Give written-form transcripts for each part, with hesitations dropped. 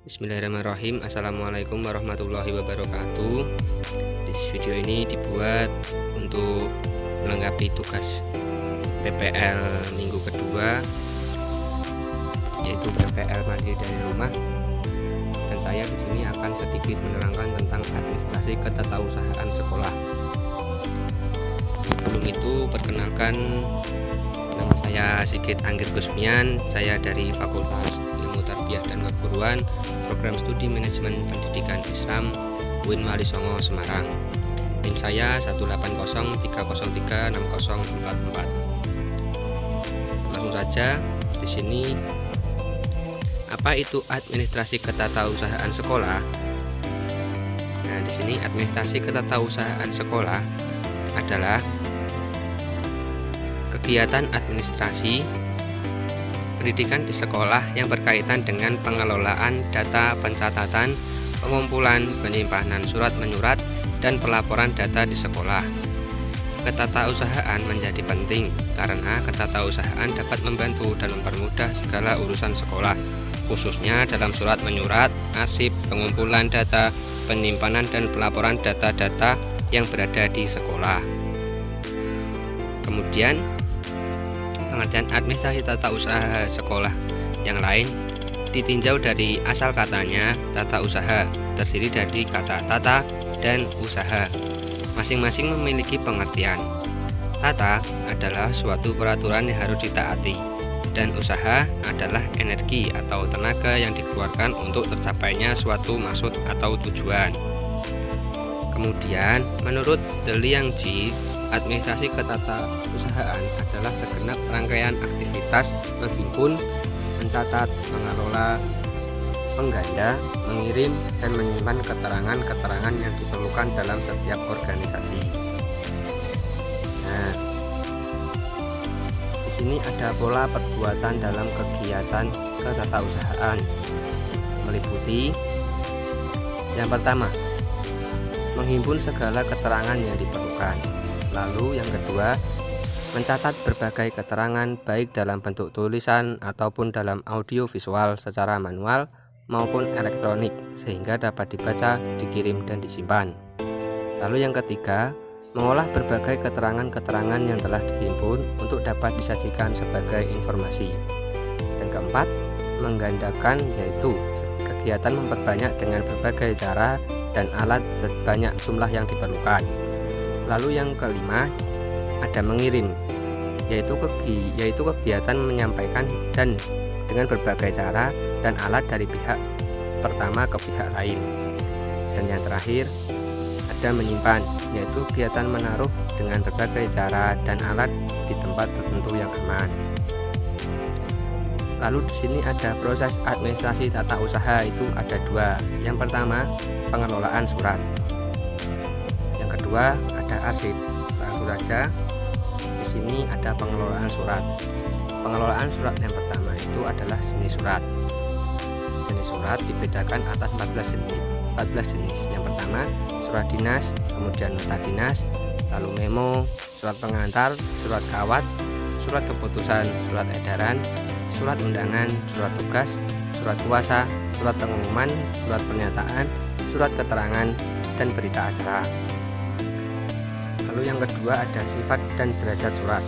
Bismillahirrahmanirrahim. Assalamualaikum warahmatullahi wabarakatuh. Di video ini dibuat untuk melengkapi tugas PPL minggu kedua, yaitu PPL mandiri dari rumah. Dan saya di sini akan sedikit menerangkan tentang administrasi ketatausahaan sekolah. Sebelum itu, perkenalkan, nama saya Sigit Anggit Gusmian. Saya dari Fakultas Ilmu Tarbiyah dan Keguruan, Program Studi Manajemen Pendidikan Islam, UIN Wali Songo, Semarang. NIM saya 18030360044. Langsung saja, di sini apa itu administrasi ketatausahaan sekolah? Nah, di sini administrasi ketatausahaan sekolah adalah kegiatan administrasi pendidikan di sekolah yang berkaitan dengan pengelolaan data pencatatan, pengumpulan, penyimpanan surat menyurat, dan pelaporan data di sekolah. Ketatausahaan menjadi penting karena ketatausahaan dapat membantu dan mempermudah segala urusan sekolah, khususnya dalam surat menyurat, arsip, pengumpulan data, penyimpanan dan pelaporan data-data yang berada di sekolah. Kemudian, pengertian administrasi tata usaha sekolah yang lain ditinjau dari asal katanya. Tata usaha terdiri dari kata tata dan usaha. Masing-masing memiliki pengertian. Tata adalah suatu peraturan yang harus ditaati, dan usaha adalah energi atau tenaga yang dikeluarkan untuk tercapainya suatu maksud atau tujuan. Kemudian, menurut De Liang Ji, administrasi ketatausahaan adalah segenap rangkaian aktivitas menghimpun, mencatat, mengelola, mengganda, mengirim, dan menyimpan keterangan-keterangan yang diperlukan dalam setiap organisasi. Nah, di sini ada pola perbuatan dalam kegiatan ketatausahaan, meliputi yang pertama, menghimpun segala keterangan yang diperlukan. Lalu yang kedua, mencatat berbagai keterangan baik dalam bentuk tulisan ataupun dalam audio visual secara manual maupun elektronik sehingga dapat dibaca, dikirim, dan disimpan. Lalu yang ketiga, mengolah berbagai keterangan-keterangan yang telah dihimpun untuk dapat disajikan sebagai informasi. Dan keempat, menggandakan, yaitu kegiatan memperbanyak dengan berbagai cara dan alat sebanyak jumlah yang diperlukan. Lalu yang kelima, ada mengirim, yaitu kegiatan menyampaikan dan dengan berbagai cara dan alat dari pihak pertama ke pihak lain. Dan yang terakhir, ada menyimpan, yaitu kegiatan menaruh dengan berbagai cara dan alat di tempat tertentu yang aman. Lalu di sini ada proses administrasi tata usaha, itu ada dua. Yang pertama, pengelolaan surat. Yang kedua, ada arsip. Langsung saja, di sini ada pengelolaan surat. Pengelolaan surat yang pertama itu adalah jenis surat. Jenis surat dibedakan atas 14 jenis. Yang pertama, surat dinas, kemudian nota dinas, lalu memo, surat pengantar, surat kawat, surat keputusan, surat edaran, surat undangan, surat tugas, surat kuasa, surat pengumuman, surat pernyataan, surat keterangan, dan berita acara. Lalu yang kedua ada sifat dan derajat surat.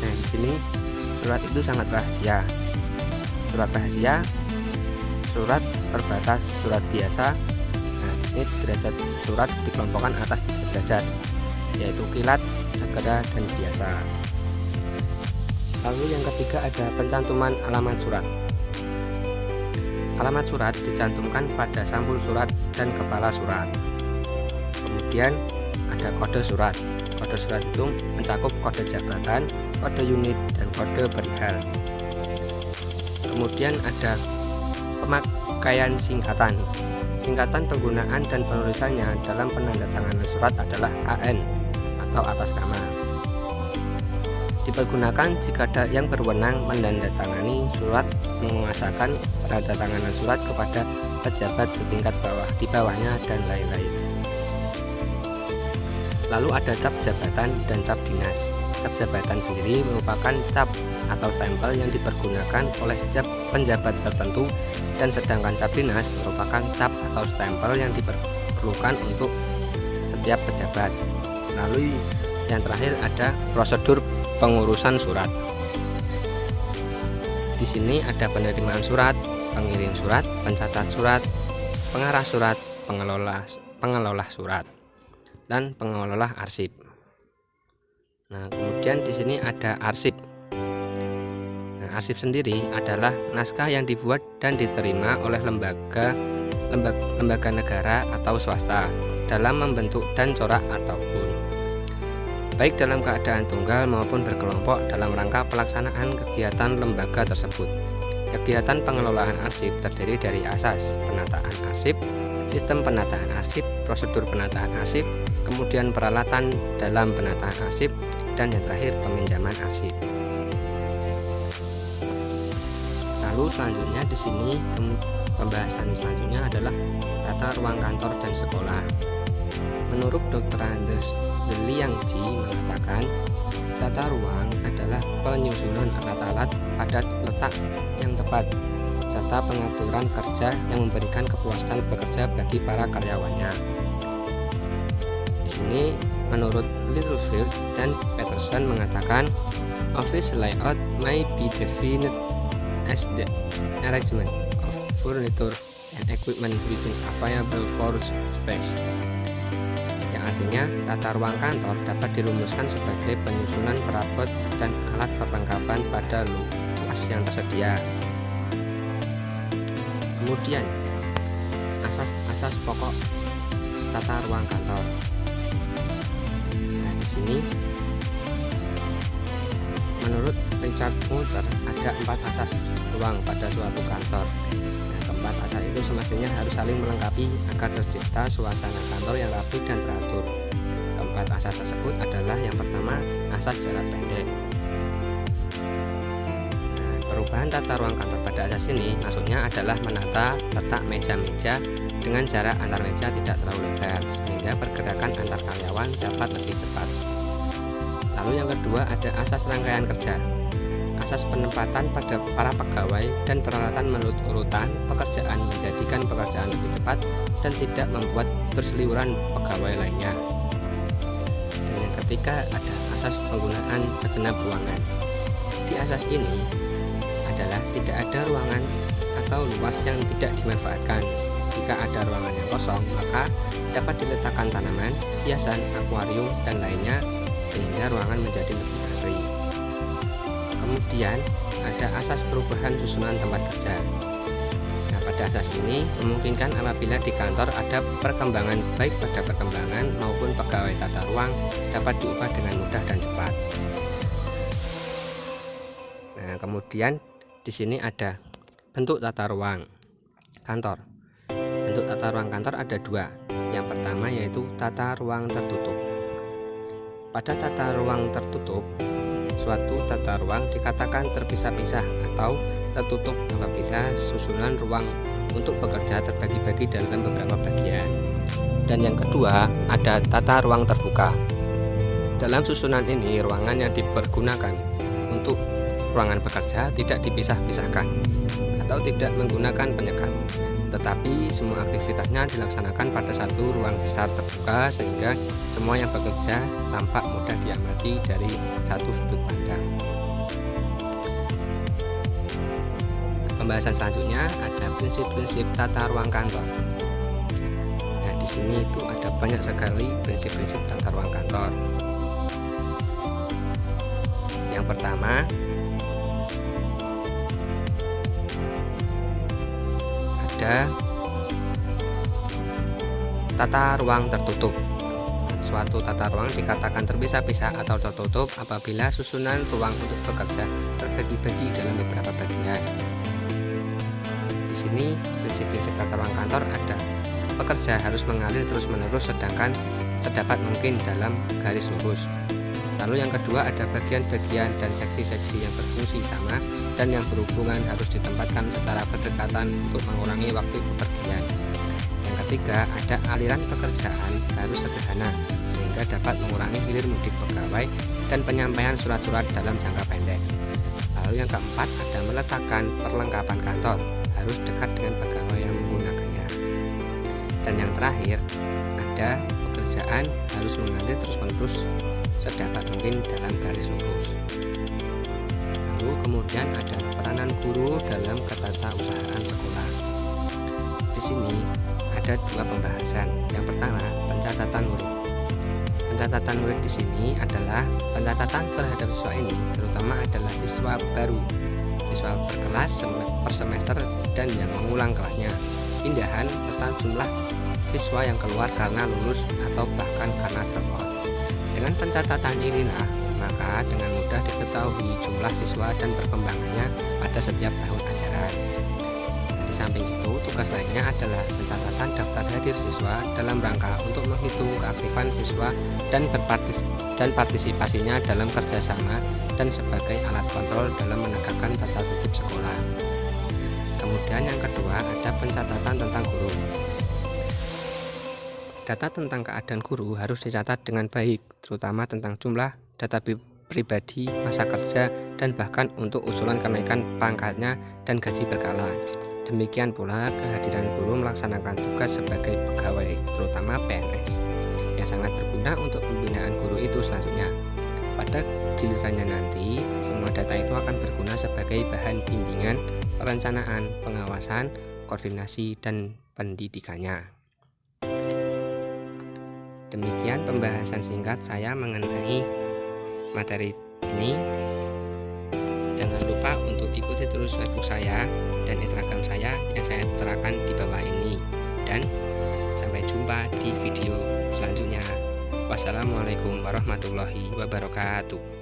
Nah, di sini surat itu sangat rahasia. Surat rahasia, surat terbatas, surat biasa. Nah, di sini derajat surat dikelompokkan atas 3 derajat, yaitu kilat, segera, dan biasa. Lalu yang ketiga ada pencantuman alamat surat. Alamat surat dicantumkan pada sampul surat dan kepala surat. Kemudian ada kode surat. Kode surat itu mencakup kode jabatan, kode unit, dan kode perihal. Kemudian ada pemakaian singkatan. Singkatan penggunaan dan penulisannya dalam penandatanganan surat adalah AN atau atas nama. Dipergunakan jika ada yang berwenang menandatangani surat, menguasakan penandatanganan surat kepada pejabat setingkat bawah di bawahnya, dan lain-lain. Lalu ada cap jabatan dan cap dinas. Cap jabatan sendiri merupakan cap atau stempel yang dipergunakan oleh penjabat tertentu, dan sedangkan cap dinas merupakan cap atau stempel yang diperlukan untuk setiap pejabat. Lalu yang terakhir ada prosedur pengurusan surat. Di sini ada penerimaan surat, pengirim surat, pencatat surat, pengarah surat, pengelola surat, dan pengelola arsip. Nah, kemudian di sini ada arsip. Nah, arsip sendiri adalah naskah yang dibuat dan diterima oleh lembaga negara atau swasta dalam membentuk dan corak ataupun baik dalam keadaan tunggal maupun berkelompok dalam rangka pelaksanaan kegiatan lembaga tersebut. Kegiatan pengelolaan arsip terdiri dari asas penataan arsip, sistem penataan arsip, prosedur penataan arsip, kemudian peralatan dalam penataan arsip, dan yang terakhir peminjaman arsip. Lalu selanjutnya di sini pembahasan selanjutnya adalah tata ruang kantor dan sekolah. Menurut Dr. Anders Liangji mengatakan, tata ruang adalah penyusunan alat-alat pada letak yang tepat serta pengaturan kerja yang memberikan kepuasan bekerja bagi para karyawannya. Di sini menurut Littlefield dan Peterson mengatakan, office layout may be defined as the arrangement of furniture and equipment within a viable floor space. Yang artinya, tata ruang kantor dapat dirumuskan sebagai penyusunan perabot dan alat perlengkapan pada luas yang tersedia. Kemudian, asas pokok tata ruang kantor. Nah, di sini menurut Richard Moulter ada 4 asas ruang pada suatu kantor. Nah, keempat asas itu semestinya harus saling melengkapi agar tercipta suasana kantor yang rapi dan teratur. Keempat asas tersebut adalah yang pertama, asas jarak pendek. Nah, perubahan tata ruang kantor pada asas ini maksudnya adalah menata letak meja-meja dengan jarak antar meja tidak terlalu lebar sehingga pergerakan antar karyawan dapat lebih cepat. Lalu yang kedua ada asas rangkaian kerja. Asas penempatan pada para pegawai dan peralatan menurut urutan pekerjaan menjadikan pekerjaan lebih cepat dan tidak membuat berseliweran pegawai lainnya. Dan yang ketiga ada asas penggunaan segenap ruangan. Di asas ini adalah tidak ada ruangan atau luas yang tidak dimanfaatkan. Jika ada ruangan yang kosong, maka dapat diletakkan tanaman, hiasan, akuarium, dan lainnya sehingga ruangan menjadi lebih asri. Kemudian ada asas perubahan susunan tempat kerja. Nah, pada asas ini memungkinkan apabila di kantor ada perkembangan baik pada perkembangan maupun pegawai tata ruang dapat diubah dengan mudah dan cepat. Nah, kemudian di sini ada bentuk tata ruang kantor. Bentuk tata ruang kantor ada 2. Yang pertama yaitu tata ruang tertutup. Pada tata ruang tertutup, suatu tata ruang dikatakan terpisah-pisah atau tertutup apabila susunan ruang untuk bekerja terbagi-bagi dalam beberapa bagian. Dan yang kedua, ada tata ruang terbuka. Dalam susunan ini, ruangan yang dipergunakan untuk ruangan bekerja tidak dipisah-pisahkan atau tidak menggunakan penyekat, tetapi semua aktivitasnya dilaksanakan pada satu ruang besar terbuka sehingga semua yang bekerja tampak mudah diamati dari satu sudut pandang. Pembahasan selanjutnya ada prinsip-prinsip tata ruang kantor. Nah, di sini itu ada banyak sekali prinsip-prinsip tata ruang kantor. Yang pertama, ada tata ruang tertutup. Suatu tata ruang dikatakan terpisah-pisah atau tertutup apabila susunan ruang untuk bekerja terbagi-bagi dalam beberapa bagian. Di sini prinsip-prinsip tata ruang kantor ada pekerja harus mengalir terus-menerus sedangkan sedapat mungkin dalam garis lurus. Lalu yang kedua ada bagian-bagian dan seksi-seksi yang berfungsi sama dan yang berhubungan harus ditempatkan secara berdekatan untuk mengurangi waktu bepergian. Yang ketiga ada aliran pekerjaan harus sederhana sehingga dapat mengurangi hilir mudik pegawai dan penyampaian surat-surat dalam jangka pendek. Lalu yang keempat ada meletakkan perlengkapan kantor, harus dekat dengan pegawai yang menggunakannya. Dan yang terakhir ada pekerjaan harus mengalir terus-menerus sedapat mungkin dalam garis lurus. Lalu kemudian ada peranan guru dalam ketatausahaan sekolah. Di sini ada dua pembahasan. Yang pertama, pencatatan murid. Pencatatan murid di sini adalah pencatatan terhadap siswa ini, terutama adalah siswa baru, siswa berkelas per semester dan yang mengulang kelasnya, pindahan serta jumlah siswa yang keluar karena lulus atau bahkan karena dropout. Dengan pencatatan inilah maka dengan mudah diketahui jumlah siswa dan perkembangannya pada setiap tahun ajaran. Di samping itu, tugas lainnya adalah pencatatan daftar hadir siswa dalam rangka untuk menghitung keaktifan siswa dan partisipasinya dalam kerjasama dan sebagai alat kontrol dalam menegakkan tata tertib sekolah. Kemudian yang kedua ada pencatatan tentang guru. Data tentang keadaan guru harus dicatat dengan baik, terutama tentang jumlah, data pribadi, masa kerja, dan bahkan untuk usulan kenaikan pangkatnya dan gaji berkala. Demikian pula kehadiran guru melaksanakan tugas sebagai pegawai, terutama PNS, yang sangat berguna untuk pembinaan guru itu selanjutnya. Pada gilirannya nanti, semua data itu akan berguna sebagai bahan bimbingan, perencanaan, pengawasan, koordinasi, dan pendidikannya. Demikian pembahasan singkat saya mengenai materi ini. Jangan lupa untuk ikuti terus Facebook saya dan Instagram saya yang saya terapkan di bawah ini. Dan sampai jumpa di video selanjutnya. Wassalamualaikum warahmatullahi wabarakatuh.